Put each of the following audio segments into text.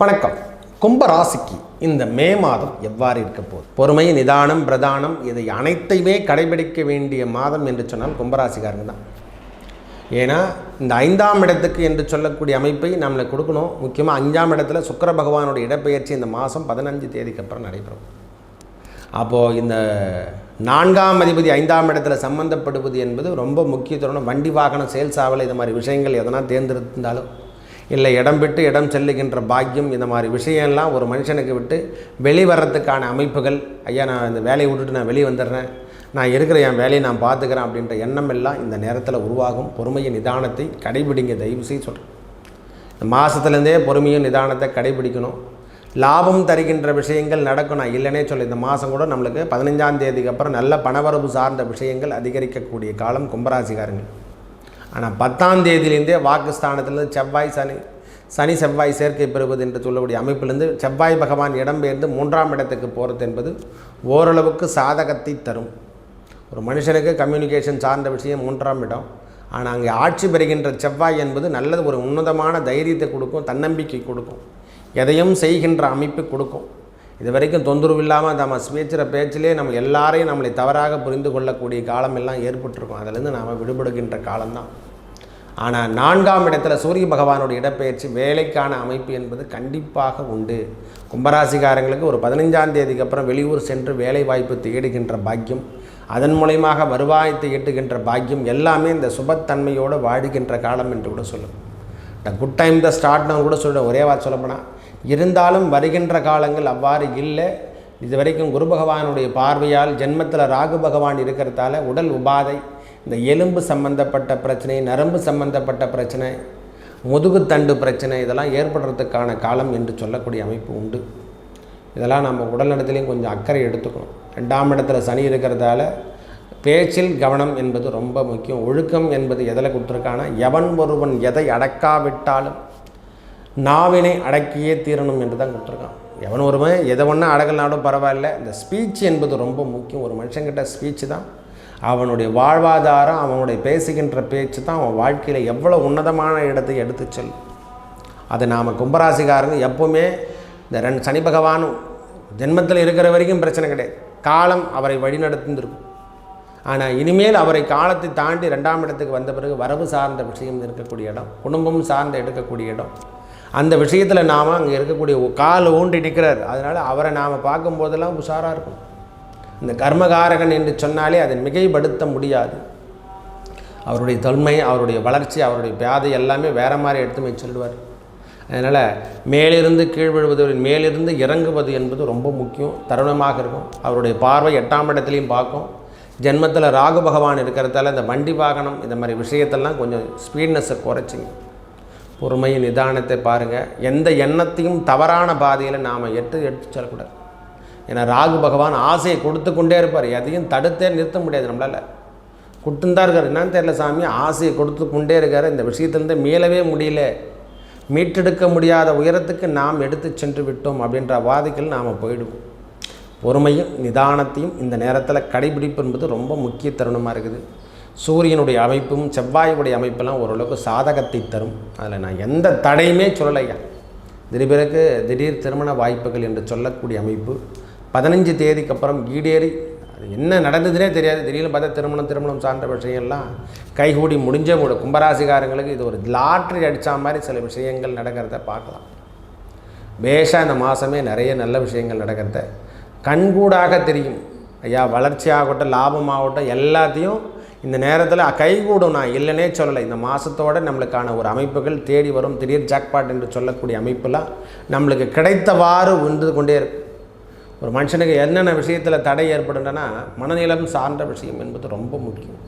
வணக்கம். கும்ப ராசிக்கு இந்த மே மாதம் எவ்வாறு இருக்க போகுது? பொறுமை, நிதானம், பிரதானம் இதை அனைத்தையுமே கடைபிடிக்க வேண்டிய மாதம் என்று சொன்னால் கும்பராசிக்காரங்க தான். ஏன்னா இந்த 5ஆம் இடத்துக்கு என்று சொல்லக்கூடிய அமைப்பை நம்மளை கொடுக்கணும். முக்கியமாக 5ஆம் இடத்துல சுக்கிர பகவானுடைய இடப்பெயர்ச்சி இந்த மாதம் 15 தேதிக்கு அப்புறம் நடைபெறும். அப்போது இந்த 4ஆம் அதிபதி 5ஆம் இடத்துல சம்மந்தப்படுவது என்பது ரொம்ப முக்கியத்துவம். வண்டி வாகனம், சேல்ஸ் ஆவலை இந்த மாதிரி விஷயங்கள் எதனா தேர்ந்தெடுத்தாலும் இல்லை இடம் விட்டு இடம் செல்லுகின்ற பாக்கியம், இந்த மாதிரி விஷயம்லாம் ஒரு மனுஷனுக்கு விட்டு வெளிவரத்துக்கான அமைப்புகள். ஐயா, நான் இந்த வேலையை விட்டுட்டு நான் வெளியே வந்துடுறேன், நான் இருக்கிற என் வேலையை நான் பார்த்துக்கிறேன் அப்படின்ற எண்ணம் எல்லாம் இந்த நேரத்தில் உருவாகும். பொறுமையை, நிதானத்தை கடைபிடிங்க தயவு செய்து சொல்கிறேன். இந்த மாதத்துலேருந்தே பொறுமையும் நிதானத்தை கடைபிடிக்கணும். லாபம் தருகின்ற விஷயங்கள் நடக்கும். நான் இல்லைனே சொல்ல, இந்த மாதம் கூட நம்மளுக்கு 15ஆம் தேதிக்கு அப்புறம் நல்ல பணவரவு சார்ந்த விஷயங்கள் அதிகரிக்கக்கூடிய காலம் கும்பராசிக்காரங்கள். ஆனால் 10ஆம் தேதியிலேருந்தே வாக்குஸ்தானத்திலேருந்து சனி செவ்வாய் சேர்க்கை பெறுவது என்று சொல்லக்கூடிய அமைப்பிலிருந்து செவ்வாய் பகவான் இடம்பெயர்ந்து 3ஆம் இடத்துக்கு போகிறது என்பது ஓரளவுக்கு சாதகத்தை தரும். ஒரு மனுஷனுக்கு கம்யூனிகேஷன் சார்ந்த விஷயம் 3ஆம் இடம். ஆனால் அங்கே ஆட்சி பெறுகின்ற செவ்வாய் என்பது நல்லது, ஒரு உன்னதமான தைரியத்தை கொடுக்கும், தன்னம்பிக்கை கொடுக்கும், எதையும் செய்கின்ற அமைப்பு கொடுக்கும். இது வரைக்கும் தொந்தரவு இல்லாமல் நம்ம பேச்சுகிற பேச்சிலே நம்ம எல்லாரையும் நம்மளை தவறாக புரிந்து கொள்ளக்கூடிய காலம் எல்லாம் ஏற்பட்டிருக்கும். அதிலிருந்து நாம் விடுபடுகின்ற காலம்தான். ஆனால் 4ஆம் இடத்துல சூரிய பகவானுடைய இடப்பெயர்ச்சி வேலைக்கான அமைப்பு என்பது கண்டிப்பாக உண்டு. கும்பராசிக்காரங்களுக்கு ஒரு 15ஆம் தேதிக்கு அப்புறம் வெளியூர் சென்று வேலை வாய்ப்பு தேடுகின்ற பாக்கியம், அதன் மூலயமாக வருவாயத்தை ஈட்டுகின்ற பாக்கியம் எல்லாமே இந்த சுபத்தன்மையோடு வாழுகின்ற காலம் என்று கூட சொல்லுவோம். இந்த குட் டைம் த ஸ்டார்ட்னு கூட சொல்ல ஒரே வார்த்தை சொல்லப்போனால், இருந்தாலும் வருகின்ற காலங்கள் அவ்வாறு இல்லை. இது வரைக்கும் குரு பகவானுடைய பார்வையால் ஜென்மத்தில் ராகு பகவான் இருக்கிறதால உடல் உபாதை, இந்த எலும்பு சம்பந்தப்பட்ட பிரச்சனை, நரம்பு சம்பந்தப்பட்ட பிரச்சனை, முதுகுத்தண்டு பிரச்சனை இதெல்லாம் ஏற்படுறதுக்கான காலம் என்று சொல்லக்கூடிய அமைப்பு உண்டு. இதெல்லாம் நம்ம உடல்நலத்திலையும் கொஞ்சம் அக்கறை எடுத்துக்கணும். 2ஆம் இடத்துல சனி இருக்கிறதால பேச்சில் கவனம் என்பது ரொம்ப முக்கியம். ஒழுக்கம் என்பது எதில் கொடுத்துருக்கானா, எவன் ஒருவன் எதை அடக்காவிட்டாலும் நாவினை அடக்கியே தீரணும் என்று தான் கொடுத்துருக்கான். எவன் ஒருவன் எதை ஒன்றா அடக்கலனாலும் பரவாயில்ல, இந்த ஸ்பீச் என்பது ரொம்ப முக்கியம். ஒரு மனுஷங்கிட்ட ஸ்பீச் தான் அவனுடைய வாழ்வாதாரம், அவனுடைய பேசுகின்ற பேச்சு தான் அவன் வாழ்க்கையில் எவ்வளோ உன்னதமான இடத்தை எடுத்து செல்லும். அதை நாம் கும்பராசிக்காரங்க எப்போவுமே இந்த சனி பகவானும் ஜென்மத்தில் இருக்கிற வரைக்கும் பிரச்சனை கிடையாது, காலம் அவரை வழிநடத்திருக்கும். ஆனால் இனிமேல் அவரை காலத்தை தாண்டி 2ஆம் இடத்துக்கு வந்த பிறகு வரவு சார்ந்த விஷயம் இருக்கக்கூடிய இடம், குடும்பம் சார்ந்த எடுக்கக்கூடிய இடம், அந்த விஷயத்தில் நாம் அங்கே இருக்கக்கூடிய கால் ஊண்டி நிற்கிறார். அதனால் அவரை நாம் பார்க்கும்போதெல்லாம் உஷாராக இருக்கும். இந்த கர்மகாரகன் என்று சொன்னாலே அதை மிகைப்படுத்த முடியாது. அவருடைய தொன்மை, அவருடைய வளர்ச்சி, அவருடைய பாதை எல்லாமே வேறு மாதிரி எடுத்து சொல்லுவார். அதனால் மேலிருந்து கீழ் விழுவது, மேலிருந்து இறங்குவது என்பது ரொம்ப முக்கியம், தருணமாக இருக்கும். அவருடைய பார்வை 8ஆம் இடத்துலையும் பார்க்கும். ஜென்மத்தில் ராகு பகவான் இருக்கிறதால இந்த வண்டி வாகனம் இந்த மாதிரி விஷயத்தெல்லாம் கொஞ்சம் ஸ்பீட்னஸை குறைச்சிங்க. பொறுமை, நிதானத்தை பாருங்கள். எந்த எண்ணத்தையும் தவறான பாதையில் நாம் எடுத்து செல்லக்கூடாது. ஏன்னா ராகு பகவான் ஆசையை கொடுத்து கொண்டே இருப்பார், எதையும் தடுத்தே நிறுத்த முடியாது நம்மளால். கொடுத்துதான் இருக்கார், என்னன்னு தெரியல சாமி, ஆசையை கொடுத்து கொண்டே இருக்கார். இந்த விஷயத்துலேருந்து மீளவே முடியல, மீட்டெடுக்க முடியாத உயரத்துக்கு நாம் எடுத்து சென்று விட்டோம் அப்படின்ற வாதிகள் நாம் போயிடுவோம். பொறுமையும் நிதானத்தையும் இந்த நேரத்தில் கடைபிடிப்பு என்பது ரொம்ப முக்கிய தருணமாக இருக்குது. சூரியனுடைய அமைப்பும் செவ்வாயுடைய அமைப்பெல்லாம் ஓரளவுக்கு சாதகத்தை தரும். அதில் நான் எந்த தடையுமே சொல்லலையா. திடீர் திருமண வாய்ப்புகள் என்று சொல்லக்கூடிய அமைப்பு 15 தேதிக்கு அப்புறம் ஈடேறி, அது என்ன நடந்ததுனே தெரியாது. திடீர்னு பார்த்தா திருமணம் சார்ந்த விஷயம்லாம் கைகூடி முடிஞ்ச கும்பராசிக்காரங்களுக்கு இது ஒரு லாட்ரி அடித்த மாதிரி சில விஷயங்கள் நடக்கிறத பார்க்கலாம். பேஷாக இந்த மாதமே நிறைய நல்ல விஷயங்கள் நடக்கிறத கண்கூடாக தெரியும். ஐயா, வளர்ச்சி ஆகட்டும், லாபமாகட்டும், எல்லாத்தையும் இந்த நேரத்தில் கைகூடும். நான் இல்லைனே சொல்லலை. இந்த மாதத்தோடு நம்மளுக்கான ஒரு அமைப்புகள் தேடி வரும். திடீர் ஜாக்பாட் என்று சொல்லக்கூடிய அமைப்பெல்லாம் நம்மளுக்கு கிடைத்தவாறு உண்டு கொண்டே இருக்கும். ஒரு மனுஷனுக்கு என்னென்ன விஷயத்தில் தடை ஏற்படுன்றனா, மனநிலம் சார்ந்த விஷயம் என்பது ரொம்ப முக்கியம்.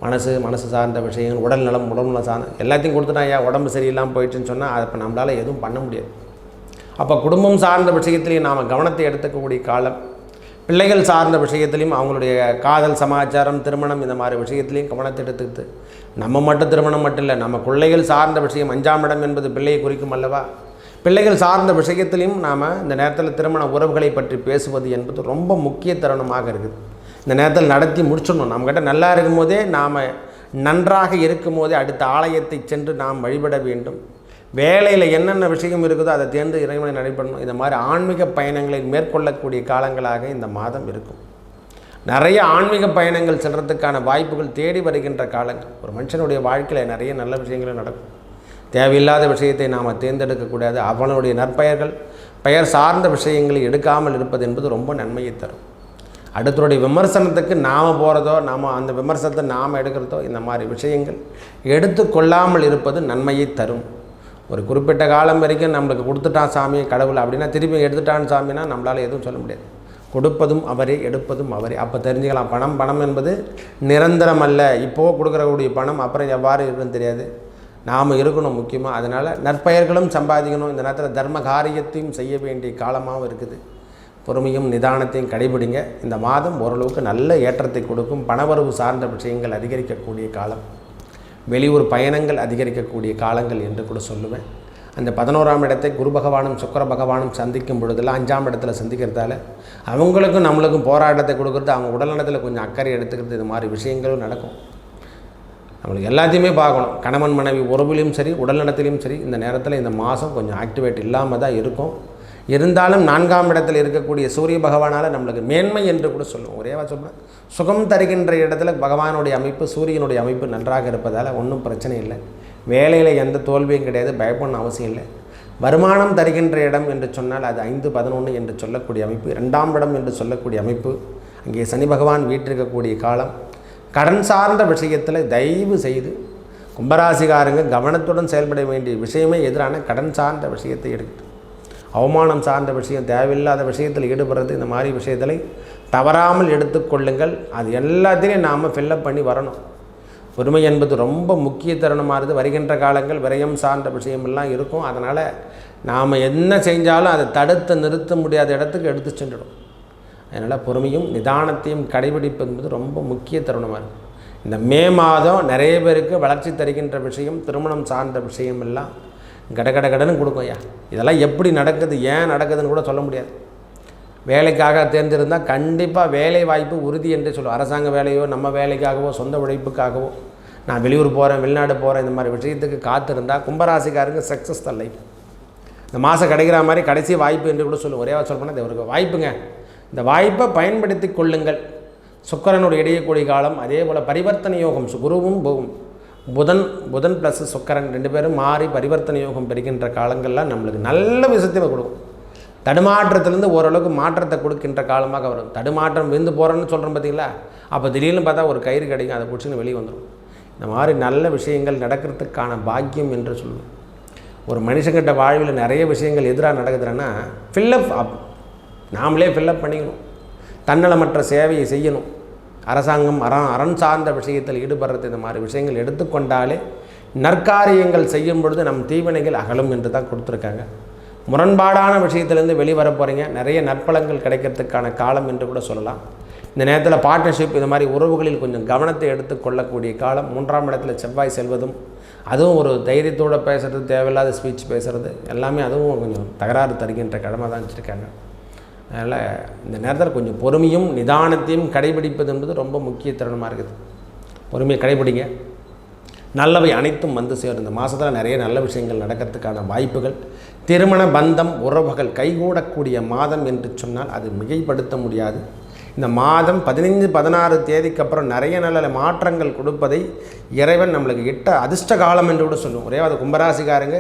மனசு சார்ந்த விஷயங்கள், உடல்நலம் சார்ந்த எல்லாத்தையும் கொடுத்துட்டா ஐயா உடம்பு சரியில்லாமல் போயிடுச்சுன்னு சொன்னால் அதை இப்போ நம்மளால் எதுவும் பண்ண முடியாது. அப்போ குடும்பம் சார்ந்த விஷயத்துலையும் நாம் கவனத்தை எடுத்துக்கக்கூடிய காலம். பிள்ளைகள் சார்ந்த விஷயத்துலையும் அவங்களுடைய காதல் சமாச்சாரம், திருமணம் இந்த மாதிரி விஷயத்துலையும் கவனத்தை எடுத்துக்கிட்டு, நம்ம மட்டும் திருமணம் மட்டும் இல்லை, நம்ம பிள்ளைகள் சார்ந்த விஷயம் 5ஆம் இடம் என்பது பிள்ளையை குறிக்கும் அல்லவா. பிள்ளைகள் சார்ந்த விஷயத்திலையும் நாம் இந்த நேரத்தில் திருமண உறவுகளை பற்றி பேசுவது என்பது ரொம்ப முக்கிய தருணமாக இருக்குது. இந்த நேரத்தில் நடத்தி முடிச்சிடணும். நம்மக்கிட்ட நல்லா இருக்கும் போதே, நாம் நன்றாக இருக்கும் போதே அடுத்த ஆலயத்தை சென்று நாம் வழிபட வேண்டும். வேலையில் என்னென்ன விஷயம் இருக்குதோ அதை தேர்ந்து இறைவனை நடைபெறணும். இந்த மாதிரி ஆன்மீக பயணங்களை மேற்கொள்ளக்கூடிய காலங்களாக இந்த மாதம் இருக்கும். நிறைய ஆன்மீக பயணங்கள் செல்கிறதுக்கான வாய்ப்புகள் தேடி வருகின்ற காலங்கள். ஒரு மனுஷனுடைய வாழ்க்கையில் நிறைய நல்ல விஷயங்களும் நடக்கும். தேவையில்லாத விஷயத்தை நாம் தேர்ந்தெடுக்கக்கூடாது. அவனுடைய நற்பெயர்கள் பெயர் சார்ந்த விஷயங்களை எடுக்காமல் இருப்பது என்பது ரொம்ப நன்மையை தரும். அடுத்தருடைய விமர்சனத்துக்கு நாம் போகிறதோ, நாம் அந்த விமர்சனத்தை நாம் எடுக்கிறதோ, இந்த மாதிரி விஷயங்கள் எடுத்துக்கொள்ளாமல் இருப்பது நன்மையை தரும். ஒரு குறிப்பிட்ட காலம் வரைக்கும் நம்மளுக்கு கொடுத்துட்டான் சாமி கடவுள் அப்படின்னா திருப்பி எடுத்துட்டான் சாமின்னா நம்மளால் எதுவும் சொல்ல முடியாது. கொடுப்பதும் அவரே, எடுப்பதும் அவரே. அப்போ தெரிஞ்சுக்கலாம், பணம் என்பது நிரந்தரம் அல்ல. இப்போது கொடுக்குறக்கூடிய பணம் அப்புறம் எவ்வாறு இருக்குன்னு தெரியாது. நாம் இருக்கணும் முக்கியமாக. அதனால் நற்பெயர்களும் சம்பாதிக்கணும். இந்த நேரத்தில் தர்ம காரியத்தையும் செய்ய வேண்டிய காலமாகவும் இருக்குது. பொறுமையும் நிதானத்தையும் கடைபிடிங்க. இந்த மாதம் ஓரளவுக்கு நல்ல ஏற்றத்தை கொடுக்கும். பணவரவு சார்ந்த விஷயங்கள் அதிகரிக்கக்கூடிய காலம், வெளியூர் பயணங்கள் அதிகரிக்கக்கூடிய காலங்கள் என்று கூட சொல்லுவேன். அந்த 11ஆம் இடத்தை குரு பகவானும் சுக்கிர பகவானும் சந்திக்கும் பொழுதெல்லாம் 5ஆம் இடத்துல சந்திக்கிறதால அவங்களுக்கும் நம்மளுக்கும் போராட்டத்தை கொடுக்குறது, அவங்க உடல்நலத்தில் கொஞ்சம் அக்கறை எடுத்துக்கிறது, இது மாதிரி விஷயங்களும் நடக்கும். நம்மளுக்கு எல்லாத்தையுமே பார்க்கணும். கணவன் மனைவி உறவுலையும் சரி, உடல்நலத்திலையும் சரி, இந்த நேரத்தில் இந்த மாதம் கொஞ்சம் ஆக்டிவேட் இல்லாமல் தான் இருக்கும். இருந்தாலும் 4ஆம் இடத்தில் இருக்கக்கூடிய சூரிய பகவானால் நம்மளுக்கு மேன்மை என்று கூட சொல்லுவோம். ஒரேவா சொல்லுவேன், சுகம் தருகின்ற இடத்துல பகவானுடைய அமைப்பு, சூரியனுடைய அமைப்பு நன்றாக இருப்பதால் ஒன்றும் பிரச்சனை இல்லை. வேலையில் எந்த தோல்வியும் கிடையாது, பயப்படணும் அவசியம் இல்லை. வருமானம் தருகின்ற இடம் என்று சொன்னால் அது 5-11 என்று சொல்லக்கூடிய அமைப்பு, 2ஆம் இடம் என்று சொல்லக்கூடிய அமைப்பு. அங்கே சனி பகவான் வீற்றிருக்கக்கூடிய காலம். கடன் சார்ந்த விஷயத்தில் தயவு செய்து கும்பராசிகாரங்க கவனத்துடன் செயல்பட வேண்டிய விஷயமே எதிரான கடன் சார்ந்த விஷயத்தை எடுக்குது. அவமானம் சார்ந்த விஷயம், தேவையில்லாத விஷயத்தில் ஈடுபடுறது, இந்த மாதிரி விஷயத்தில் தவறாமல் எடுத்துக்கொள்ளுங்கள். அது எல்லாத்தையும் நாம் ஃபில்லப் பண்ணி வரணும். பொறுமை என்பது ரொம்ப முக்கிய தருணமானது. வருகின்ற காலங்கள் விரயம் சார்ந்த விஷயமெல்லாம் இருக்கும். அதனால் நாம் என்ன செஞ்சாலும் அதை தடுத்து நிறுத்த முடியாத இடத்துக்கு எடுத்து சென்றுடும். அதனால் பொறுமையும் நிதானத்தையும் கடைபிடிப்பது என்பது ரொம்ப முக்கிய தருணமாக இருக்கும். இந்த மே மாதம் நிறைய பேருக்கு வளர்ச்சி தருகின்ற விஷயம், திருமணம் சார்ந்த விஷயம் எல்லாம் கடன்னு கொடுக்கும். ஐயா இதெல்லாம் எப்படி நடக்குது, ஏன் நடக்குதுன்னு கூட சொல்ல முடியாது. வேலைக்காக தேர்ந்திருந்தால் கண்டிப்பாக வேலை வாய்ப்பு உறுதி என்று சொல்லுவோம். அரசாங்க வேலையோ, நம்ம வேலைக்காகவோ, சொந்த உழைப்புக்காகவோ, நான் வெளியூர் போகிறேன், வெளிநாடு போகிறேன், இந்த மாதிரி விஷயத்துக்கு காத்திருந்தால் கும்பராசிக்காரங்க சக்ஸஸ் தான் லைஃப். இந்த மாதம் கிடைக்கிற மாதிரி கடைசி வாய்ப்பு என்று கூட சொல்லுவோம். ஒரேவா சொல்லப்போனால் இது ஒரு வாய்ப்புங்க. இந்த வாய்ப்பை பயன்படுத்தி கொள்ளுங்கள். சுக்கிரனோடு இடையக்கூடிய காலம். அதே போல் பரிவர்த்தனை யோகம், குருவும் புதன் ப்ளஸ் சுக்கிரன் 2 பேரும் மாறி பரிவர்த்தனை யோகம் பெறுகின்ற காலங்கள்லாம் நம்மளுக்கு நல்ல விஷயத்தை கொடுக்கும். தடுமாற்றத்திலேருந்து ஓரளவுக்கு மாற்றத்தை கொடுக்கின்ற காலமாக வரும். தடுமாற்றம் விழுந்து போகிறேன்னு சொல்கிறோம் பார்த்தீங்களா, அப்போ திடீர்னு பார்த்தா ஒரு கயிறு கிடைக்கும், அதை பிடிச்சின்னு வெளியே வந்துடும். இந்த மாதிரி நல்ல விஷயங்கள் நடக்கிறதுக்கான பாக்கியம் என்று சொல்லுவேன். ஒரு மனுஷங்கிட்ட வாழ்வில் நிறைய விஷயங்கள் எதிராக நடக்குதுன்னா ஃபில்லப் நாமளே ஃபில்லப் பண்ணிக்கணும். தன்னலமற்ற சேவையை செய்யணும். அரசாங்கம் அரண் சார்ந்த விஷயத்தில் ஈடுபடுறது, இந்த மாதிரி விஷயங்கள் எடுத்துக்கொண்டாலே நற்காரியங்கள் செய்யும் பொழுது நம் தீவினைகள் அகலும் என்று தான் கொடுத்துருக்காங்க. முரண்பாடான விஷயத்திலேருந்து வெளிவர போகிறீங்க. நிறைய நற்பலங்கள் கிடைக்கிறதுக்கான காலம் என்று கூட சொல்லலாம். இந்த நேரத்தில் பார்ட்னர்ஷிப், இந்த மாதிரி உறவுகளில் கொஞ்சம் கவனத்தை எடுத்துக்கொள்ளக்கூடிய காலம். 3ஆம் இடத்துல செவ்வாய் செல்வதும், அதுவும் ஒரு தைரியத்தோடு பேசுகிறது, தேவையில்லாத ஸ்பீச் பேசுகிறது எல்லாமே அதுவும் கொஞ்சம் தகராறு தருகின்ற கடமை தான் வச்சுருக்காங்க. அதனால் இந்த நேரத்தில் கொஞ்சம் பொறுமையும் நிதானத்தையும் கடைபிடிப்பது என்பது ரொம்ப முக்கிய தருணமாக இருக்குது. பொறுமையை கடைபிடிங்க. நல்லவை அனைத்தும் வந்து சேரும். இந்த மாதத்தில் நிறைய நல்ல விஷயங்கள் நடக்கிறதுக்கான வாய்ப்புகள், திருமண பந்தம் உறவுகள் கைகூடக்கூடிய மாதம் என்று சொன்னால் அது மிகைப்படுத்த முடியாது. இந்த மாதம் 15-16 தேதிக்கு அப்புறம் நிறைய நல்ல மாற்றங்கள் கொடுப்பதை இறைவன் நம்மளுக்கு இட்ட அதிர்ஷ்ட காலம் என்று கூட சொல்லுவோம். ஒரே அது கும்பராசிக்காரங்க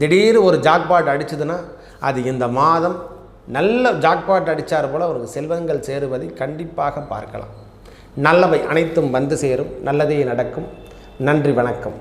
திடீர் ஒரு ஜாக்பாட் அடிச்சதுன்னா அது இந்த மாதம் நல்ல ஜாக்பாட் அடித்தார் போல் அவருக்கு செல்வங்கள் சேருவதை கண்டிப்பாக பார்க்கலாம். நல்லவை அனைத்தும் வந்து சேரும். நல்லதே நடக்கும். நன்றி, வணக்கம்.